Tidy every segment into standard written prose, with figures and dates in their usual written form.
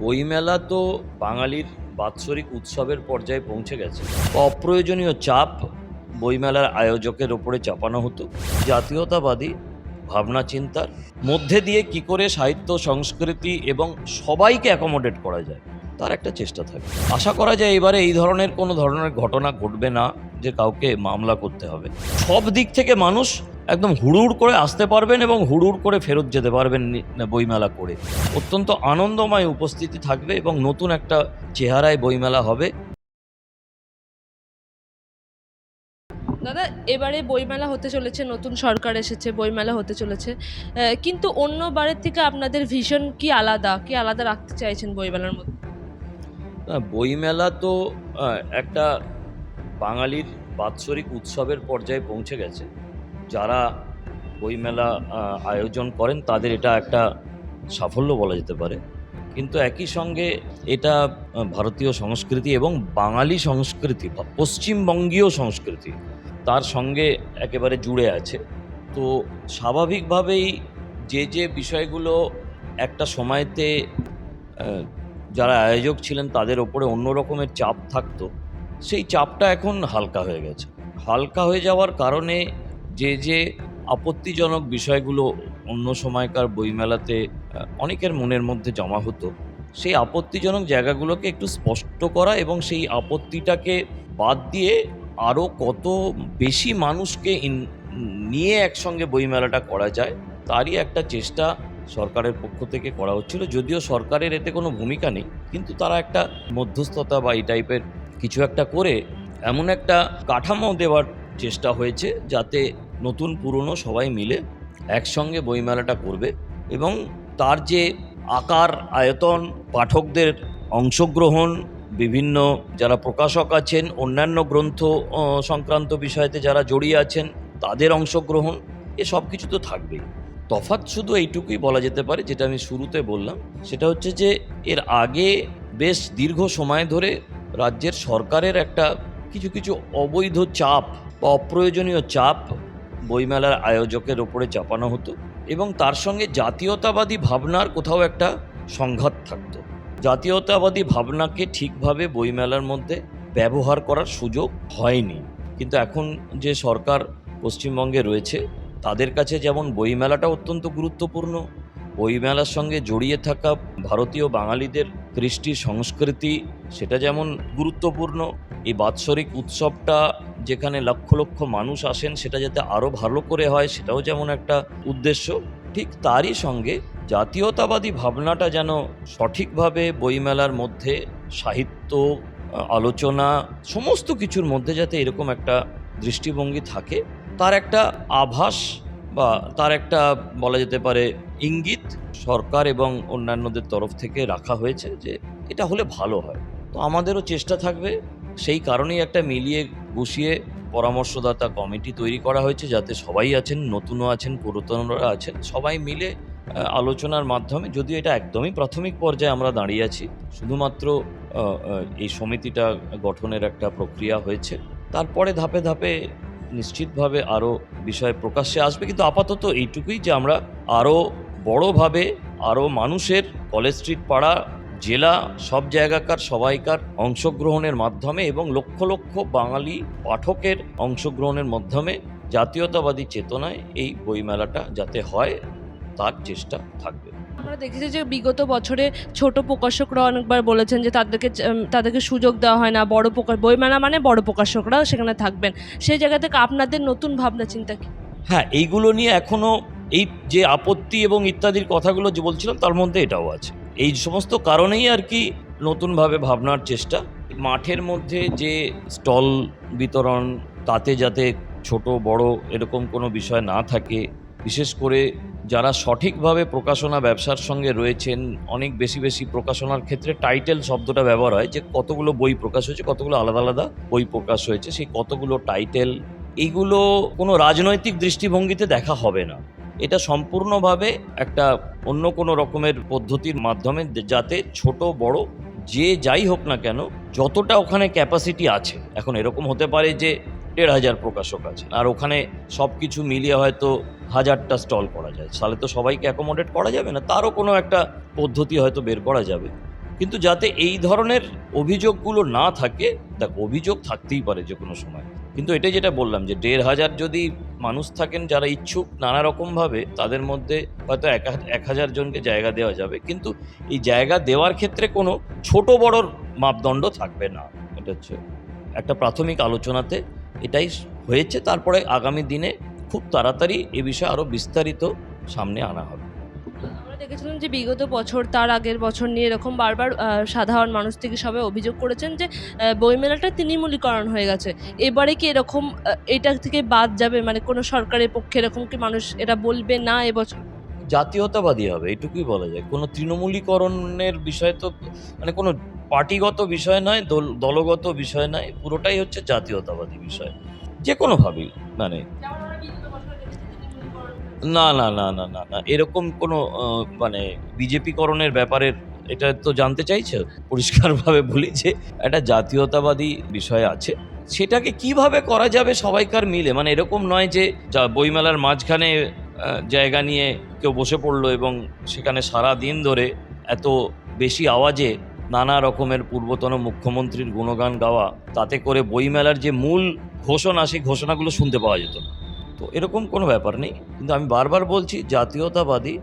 বইমেলা তো বাঙালির বাৎসরিক উৎসবের পর্যায়ে পৌঁছে গেছে। অপ্রয়োজনীয় চাপ বইমেলার আয়োজকের ওপরে চাপানো হতো। জাতীয়তাবাদী ভাবনা চিন্তার মধ্যে দিয়ে কি করে সাহিত্য, সংস্কৃতি এবং সবাইকে অ্যাকোমোডেট করা যায় তার একটা চেষ্টা থাকে। আশা করা যায় এবারে এই ধরনের কোনো ধরনের ঘটনা ঘটবে না যে কাউকে মামলা করতে হবে। সব দিক থেকে মানুষ একদম হুড়ুড় করে আসতে পারবেন এবং হুড়ুড় করে ফেরত যেতে পারবেন বইমেলা করে। অত্যন্ত আনন্দময় উপস্থিতি থাকবে এবং নতুন একটা চেহারায় বইমেলা হবে। দাদা, এবারে বইমেলা হতে চলেছে, নতুন সরকার এসেছে, বইমেলা হতে চলেছে, কিন্তু অন্য বারের থেকে আপনাদের ভিশন কি আলাদা রাখতে চাইছেন বইমেলার মধ্যে? বইমেলা তো একটা বাঙালির বাৎসরিক উৎসবের পর্যায়ে পৌঁছে গেছে। যারা বইমেলা আয়োজন করেন তাদের এটা একটা সাফল্য বলা যেতে পারে। কিন্তু একই সঙ্গে এটা ভারতীয় সংস্কৃতি এবং বাঙালি সংস্কৃতি বা পশ্চিমবঙ্গীয় সংস্কৃতি তার সঙ্গে একেবারে জুড়ে আছে। তো স্বাভাবিকভাবেই যে বিষয়গুলো একটা সময়তে যারা আয়োজক ছিলেন তাদের ওপরে অন্য রকমের চাপ থাকতো, সেই চাপটা এখন হালকা হয়ে গেছে। হালকা হয়ে যাওয়ার কারণে যে আপত্তিজনক বিষয়গুলো অন্য সময়কার বইমেলাতে অনেকের মনের মধ্যে জমা হতো, সেই আপত্তিজনক জায়গাগুলোকে একটু স্পষ্ট করা এবং সেই আপত্তিটাকে বাদ দিয়ে আরও কত বেশি মানুষকে নিয়ে একসঙ্গে বইমেলাটা করা যায় তারই একটা চেষ্টা সরকারের পক্ষ থেকে করা হচ্ছিল। যদিও সরকারের এতে কোনো ভূমিকা নেই, কিন্তু তারা একটা মধ্যস্থতা বা এই টাইপের কিছু একটা করে এমন একটা কাঠামো দেওয়ার চেষ্টা হয়েছে যাতে নতুন পুরনো সবাই মিলে একসঙ্গে বইমেলাটা করবে এবং তার যে আকার, আয়তন, পাঠকদের অংশগ্রহণ, বিভিন্ন যারা প্রকাশক আছেন, অন্যান্য গ্রন্থ সংক্রান্ত বিষয়তে যারা জড়িয়ে আছেন তাদের অংশগ্রহণ, এসব কিছু তো থাকবেই। তফাৎ শুধু এইটুকুই বলা যেতে পারে, যেটা আমি শুরুতে বললাম, সেটা হচ্ছে যে এর আগে বেশ দীর্ঘ সময় ধরে রাজ্যের সরকারের একটা কিছু অবৈধ চাপ বা অপ্রয়োজনীয় চাপ বইমেলার আয়োজকের ওপরে চাপানো হতো এবং তার সঙ্গে জাতীয়তাবাদী ভাবনার কোথাও একটা সংঘাত থাকতো। জাতীয়তাবাদী ভাবনাকে ঠিকভাবে বইমেলার মধ্যে ব্যবহার করার সুযোগ হয়নি। কিন্তু এখন যে সরকার পশ্চিমবঙ্গে রয়েছে তাদের কাছে যেমন বইমেলাটা অত্যন্ত গুরুত্বপূর্ণ, বইমেলার সঙ্গে জড়িয়ে থাকা ভারতীয় বাঙালিদের কৃষ্টি সংস্কৃতি সেটা যেমন গুরুত্বপূর্ণ, এই বাৎসরিক উৎসবটা যেখানে লক্ষ লক্ষ মানুষ আসেন সেটা যাতে আরও ভালো করে হয় সেটাও যেমন একটা উদ্দেশ্য, ঠিক তারই সঙ্গে জাতীয়তাবাদী ভাবনাটা যেন সঠিকভাবে বইমেলার মধ্যে সাহিত্য, আলোচনা, সমস্ত কিছুর মধ্যে যাতে এরকম একটা দৃষ্টিভঙ্গি থাকে তার একটা আভাস বা তার একটা বলা যেতে পারে ইঙ্গিত সরকার এবং অন্যান্যদের তরফ থেকে রাখা হয়েছে যে এটা হলে ভালো হয়। তো আমাদেরও চেষ্টা থাকবে, সেই কারণেই একটা মিলিয়ে গুছিয়ে পরামর্শদাতা কমিটি তৈরি করা হয়েছে যাতে সবাই আছেন, নতুনও আছেন, পুরাতনরা আছেন, সবাই মিলে আলোচনার মাধ্যমে, যদিও এটা একদমই প্রাথমিক পর্যায়ে আমরা দাঁড়িয়ে আছি, শুধুমাত্র এই সমিতিটা গঠনের একটা প্রক্রিয়া হয়েছে, তারপরে ধাপে ধাপে নিশ্চিতভাবে আরও বিষয় প্রকাশ্যে আসবে। কিন্তু আপাতত এইটুকুই যে আমরা আরও বড়োভাবে আরও মানুষের, কলেজ স্ট্রিট পাড়া, জেলা, সব জায়গাকার সবাইকার অংশগ্রহণের মাধ্যমে এবং লক্ষ লক্ষ বাঙালি পাঠকের অংশগ্রহণের মাধ্যমে জাতীয়তাবাদী চেতনায় এই বইমেলাটা যাতে হয় তার চেষ্টা থাকবে। আমরা দেখেছি যে বিগত বছরে ছোট প্রকাশকরা অনেকবার বলেছেন যে তাদেরকে সুযোগ দেওয়া হয় না, বইমেলা মানে বড় প্রকাশকরা সেখানে থাকবেন, সেই জায়গা থেকে আপনাদের নতুন ভাবনা চিন্তা কি? হ্যাঁ, এইগুলো নিয়ে এখনও এই যে আপত্তি এবং ইত্যাদির কথাগুলো যে বলছিলাম তার মধ্যে এটাও আছে। এই সমস্ত কারণেই আর কি নতুনভাবে ভাবনার চেষ্টা। মাঠের মধ্যে যে স্টল বিতরণ, তাতে যাতে ছোট বড় এরকম কোনো বিষয় না থাকে, বিশেষ করে যারা সঠিকভাবে প্রকাশনা ব্যবসার সঙ্গে রয়েছেন, অনেক বেশি প্রকাশনার ক্ষেত্রে টাইটেল শব্দটা ব্যবহার হয় যে কতগুলো বই প্রকাশ হয়েছে, কতগুলো আলাদা আলাদা বই প্রকাশ হয়েছে, সেই কতগুলো টাইটেল, এইগুলো কোনো রাজনৈতিক দৃষ্টিভঙ্গিতে দেখা হবে না। এটা সম্পূর্ণভাবে একটা অন্য কোনো রকমের পদ্ধতির মাধ্যমে যাতে ছোট বড় যে যাই হোক না কেন, যতটা ওখানে ক্যাপাসিটি আছে, এখন এরকম হতে পারে যে ১,৫০০ প্রকাশক আছে আর ওখানে সব কিছু মিলিয়ে হয়তো ১,০০০টা স্টল করা যায়, তাহলে তো সবাইকে অ্যাকোমোডেট করা যাবে না, তারও কোনো একটা পদ্ধতি হয়তো বের করা যাবে। কিন্তু যাতে এই ধরনের অভিযোগগুলো না থাকে, দেখ অভিযোগ থাকতেই পারে যে কোনো সময়, কিন্তু এটাই যেটা বললাম যে ১,৫০০ যদি মানুষ থাকেন যারা ইচ্ছুক নানা রকমভাবে, তাদের মধ্যে হয়তো ১,০০০ জনকে জায়গা দেওয়া যাবে, কিন্তু এই জায়গা দেওয়ার ক্ষেত্রে কোনো ছোট বড়র মাপদণ্ড থাকবে না। এটা হচ্ছে একটা প্রাথমিক আলোচনাতে এটাই হয়েছে। তারপরে আগামী দিনে খুব তাড়াতাড়ি এ বিষয়ে আরও বিস্তারিত সামনে আনা হবে। আমরা দেখেছিলাম যে বিগত বছর তার আগের বছর নিয়ে এরকম বারবার সাধারণ মানুষ থেকে সবাই অভিযোগ করেছেন যে বইমেলাটা তৃণমূলীকরণ হয়ে গেছে। এবারে কি এরকম এটা থেকে বাদ যাবে, মানে কোনো সরকারের পক্ষে এরকম কি মানুষ এটা বলবে না এবছর? জাতীয়তাবাদী হবে, এটুকুই বলা যায়। কোনো তৃণমূলীকরণের বিষয় তো মানে কোনো পার্টিগত বিষয় নয়, দলগত বিষয় নয়, পুরোটাই হচ্ছে জাতীয়তাবাদী বিষয় যে কোনোভাবেই। মানে না না না না না না এরকম কোনো মানে বিজেপিকরণের ব্যাপারের এটা তো জানতে চাইছে, পরিষ্কারভাবে বলি যে একটা জাতীয়তাবাদী বিষয় আছে, সেটাকে কিভাবে করা যাবে সবাইকার মিলে। মানে এরকম নয় যে বইমেলার মাঝখানে জায়গা নিয়ে কেউ বসে পড়লো এবং সেখানে সারা দিন ধরে এত বেশি আওয়াজে নানা রকমের পূর্বতন মুখ্যমন্ত্রীর গুণগান গাওয়া, তাতে করে বইমেলার যে মূল ঘোষণা সেই ঘোষণাগুলো শুনতে পাওয়া যেত না। তো এরকম কোনো ব্যাপার নেই, কিন্তু আমি বারবার বলছি জাতীয়তাবাদী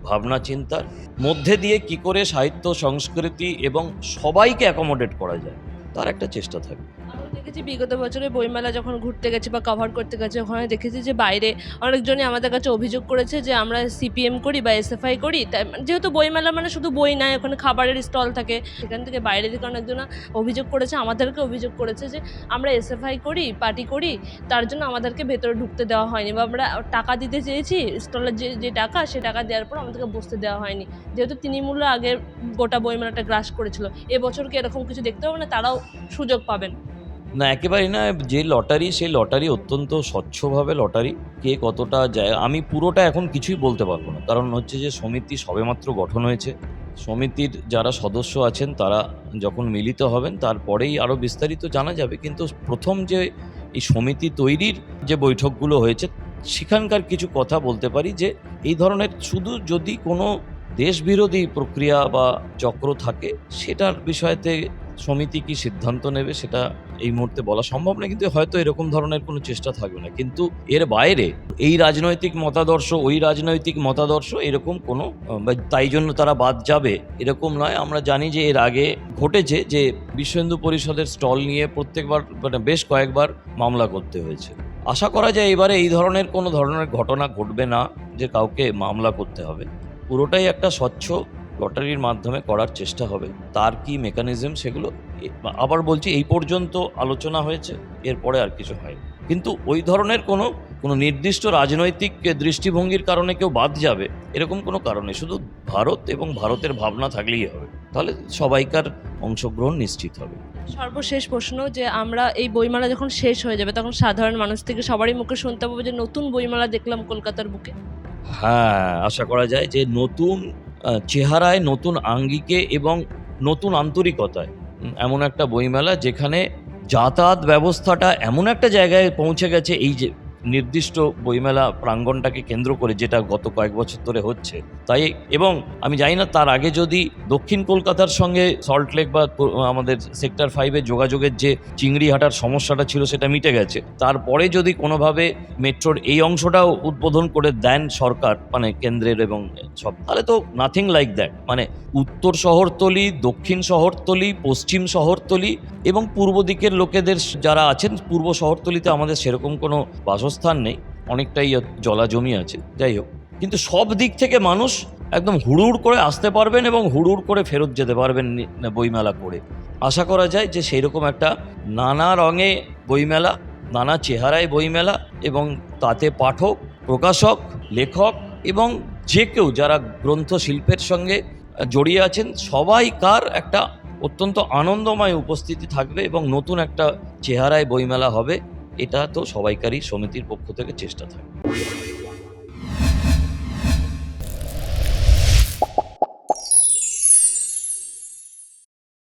ভাবনা চিন্তার মধ্যে দিয়ে কি করে সাহিত্য সংস্কৃতি এবং সবাইকে অ্যাকোমোডেট করা যায় তার একটা চেষ্টা থাকবে। আমরা দেখেছি বিগত বছরে বইমেলা যখন ঘুরতে গেছি বা কভার করতে গেছি, ওখানে দেখেছি যে বাইরে অনেকজনই আমাদের কাছে অভিযোগ করেছে যে আমরা সিপিএম করি বা এসএফআই করি, তাই যেহেতু বইমেলা মানে শুধু বই নয়, ওখানে খাবারের স্টল থাকে, সেখান থেকে বাইরে থেকে অনেকজন অভিযোগ করেছে, আমাদেরকে অভিযোগ করেছে যে আমরা এসএফআই করি, পার্টি করি, তার জন্য আমাদেরকে ভেতরে ঢুকতে দেওয়া হয়নি, বা আমরা টাকা দিতে চেয়েছি, স্টলের যে টাকা সে টাকা দেওয়ার পর আমাদেরকে বসতে দেওয়া হয়নি, যেহেতু তৃণমূল আগে গোটা বইমেলাটা গ্রাস করেছিল। এবছর কি এরকম কিছু দেখতে হবে না, তারাও সুযোগ পাবেন? না, একেবারেই না। যে লটারি সেই লটারি অত্যন্ত স্বচ্ছভাবে লটারি, কে কতটা যায় আমি পুরোটা এখন কিছুই বলতে পারবো না, কারণ হচ্ছে যে সমিতি সবেমাত্র গঠন হয়েছে। সমিতির যারা সদস্য আছেন তারা যখন মিলিত হবেন তারপরেই আরও বিস্তারিত জানা যাবে, কিন্তু প্রথম যে এই সমিতি তৈরির যে বৈঠকগুলো হয়েছে সেখানকার কিছু কথা বলতে পারি যে এই ধরনের শুধু যদি কোনো দেশবিরোধী প্রক্রিয়া বা চক্র থাকে সেটার বিষয়তে সমিতি কি সিদ্ধান্ত নেবে সেটা এই মুহূর্তে বলা সম্ভব না, কিন্তু হয়তো এরকম ধরনের কোনো চেষ্টা থাকবে না। কিন্তু এর বাইরে এই রাজনৈতিক মতাদর্শ ওই রাজনৈতিক মতাদর্শ এরকম কোনো তাই জন্য তারা বাদ যাবে এরকম নয়। আমরা জানি যে এর আগে ঘটেছে যে বিশ্ব হিন্দু পরিষদের স্টল নিয়ে প্রত্যেকবার মানে বেশ কয়েকবার মামলা করতে হয়েছে। আশা করা যায় এবারে এই ধরনের কোনো ধরনের ঘটনা ঘটবে না যে কাউকে মামলা করতে হবে। পুরোটাই একটা স্বচ্ছ লটারির মাধ্যমে করার চেষ্টা হবে। তার কি মেকানিজম সেগুলো আবার বলছি এই পর্যন্ত আলোচনা হয়েছে, এরপরে আর কিছু হয়নি। কিন্তু ওই ধরনের কোনো নির্দিষ্ট রাজনৈতিক দৃষ্টিভঙ্গির কারণে কেউ বাদ যাবে এরকম কোনো কারণে, শুধু ভারত এবং ভারতের ভাবনা থাকলেই হবে, তাহলে সবাইকার অংশগ্রহণ নিশ্চিত হবে। সর্বশেষ প্রশ্ন, যে আমরা এই বইমেলা যখন শেষ হয়ে যাবে তখন সাধারণ মানুষ থেকে সবারই মুখে শুনতে পাবো যে নতুন বইমেলা দেখলাম কলকাতার বুকে। হ্যাঁ, আশা করা যায় যে নতুন চেহারায়, নতুন আঙ্গিকে এবং নতুন আন্তরিকতায় এমন একটা বইমেলা যেখানে যাতায়াত ব্যবস্থাটা এমন একটা জায়গায় পৌঁছে গেছে এই যে নির্দিষ্ট বইমেলা প্রাঙ্গণটাকে কেন্দ্র করে, যেটা গত কয়েক বছর ধরে হচ্ছে। তাই এবং আমি জানি না তার আগে যদি দক্ষিণ কলকাতার সঙ্গে সল্টলেক বা আমাদের সেক্টর 5-এ যোগাযোগের যে চিংড়িহাটার সমস্যাটা ছিল সেটা মিটে গেছে, তারপরে যদি কোনোভাবে মেট্রোর এই অংশটাও উদ্বোধন করে দেন সরকার, মানে কেন্দ্রের এবং সব, তাহলে তো নাথিং লাইক দ্যাট। মানে উত্তর শহরতলি, দক্ষিণ শহরতলি, পশ্চিম শহরতলি এবং পূর্ব দিকের লোকেদের যারা আছেন, পূর্ব শহরতলিতে আমাদের সেরকম কোনো বাসস্থান নেই, অনেকটাই জলা জমি আছে, যাই হোক, কিন্তু সব দিক থেকে মানুষ একদম হুড়ুড় করে আসতে পারবেন এবং হুড়ুড় করে ফেরত যেতে পারবেন বইমেলা করে। আশা করা যায় যে সেই রকম একটা নানা রঙে বইমেলা, নানা চেহারায় বইমেলা, এবং তাতে পাঠক, প্রকাশক, লেখক এবং যে কেউ যারা গ্রন্থ শিল্পের সঙ্গে জড়িয়ে আছেন সবাইকার একটা অত্যন্ত আনন্দময় উপস্থিতি থাকবে এবং নতুন একটা চেহারায় বইমেলা হবে। এটা তো সবাইকারই সমিতির পক্ষ থেকে চেষ্টা থাকবে।